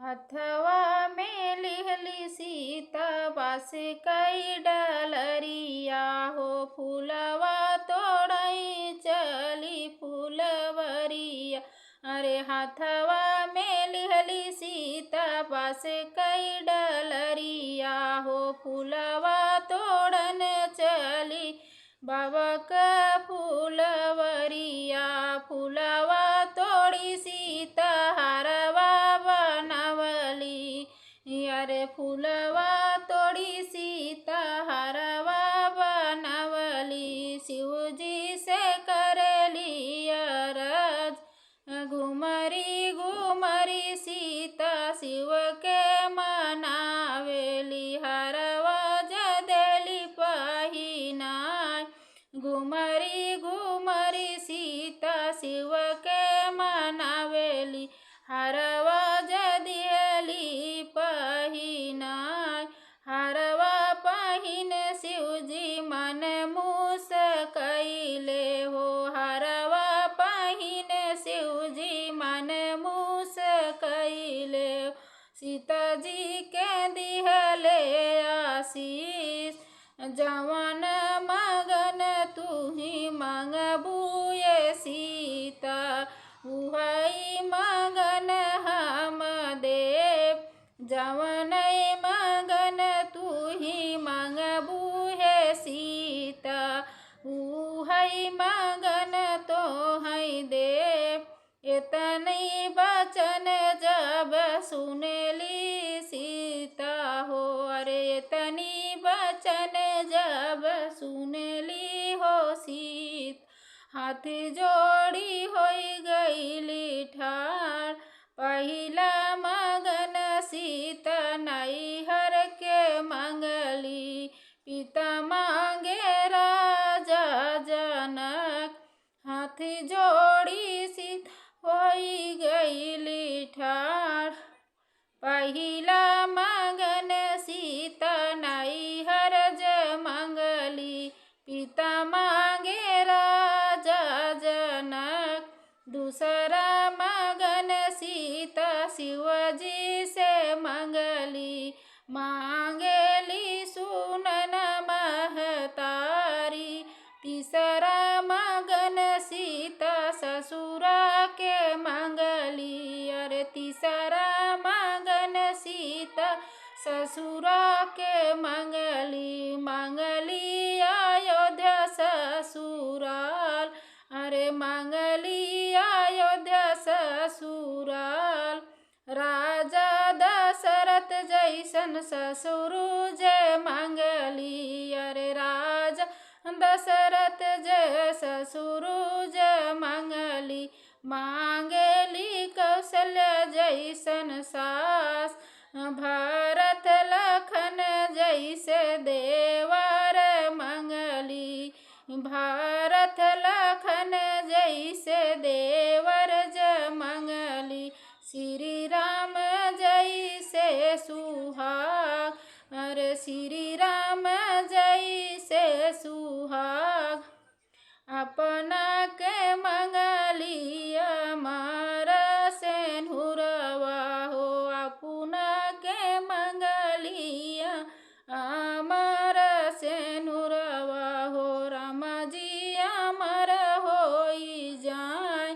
हथवा में लिहली सीता बास कई डलरिया हो, फूलवा तोड़ई चली फूलवरिया। अरे हथवा में लिहली सीता बास कई डलरिया हो, फूलवा तोड़न चली बाबा का फूलवरिया। फूलवा तोड़ी सीता हरवा बनवली, अरे फूलवा तोड़ी सीता हरवा बनवली। शिवजी से करेली अरज, घुमरी घुमरी सीता शिव के मनावेली। हरवा जदेली पहिनाय, घुमरी घुमरी सीता शिव के मनावेली। हरवा जदियली पहिनाय, हरवा पहिन शिवजी मन मूस कैले हो। हरवा पहिन शिवजी मन मूस कैले, सीता जी के दिहले आशीष। जवन मगन तुही मंगबू ये सीता, उहई मगन हम देव। जवन मगन तुही मंगबू है सीता, उहई मगन तो है देव। इतनी बचन जब सुनली सीता हो, अरे इतनी बचन जब सुनली हो सीत, हाथ जोड़ी होई गईली ठार। पहिला मगन सीता नैहर के मंगली, पिता मांगे राजा जनक। हाथ जोड़ी सीता होई गईली ठार। पहिला मगन सीता नैहर ज मंगली, पिता मांगे राजा जनक। दूसरा मगन सीता शिवजी से मंगली, मांगेली सुनन महतारी। तीसरा मगन सीता ससुरा के मंगली, अरे तीसरा मगन सीता ससुरा के मंगली। मंगली अयोध्या ससुराल, अरे मंगली अयोध्या ससुराल। राजा दशरथ जैसन ससुर जय मंगली, अरे राजा दशरथ जय ससुर जय मंगली। मांगली कौशल्या जैसन सास, भरत लखन जैसे देवर मंगली। भरत लखन जैसे देवर ज मंगली। श्री राम जैसे सुहाग, अरे श्री राम जैसे सुहाग। अपना के मंगली अमर सेनुरवा हो, अपना के मंगली अमर सेनुरवा हो। राम जी अमर होई जाए,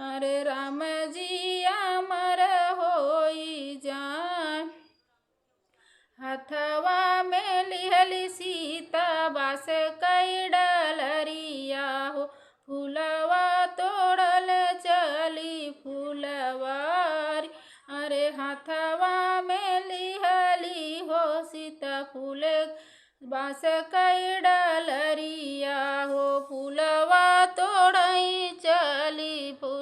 अरे राम जी अमर होई जाए। हथवा में लिहली सीता बास कई डलरिया हो, फूलवा तोड़ल चली फूलवारी। अरे हथवा में लिहली हो सीता फूल बास कई डलरिया हो, फूलवा तोड़ई चली फूल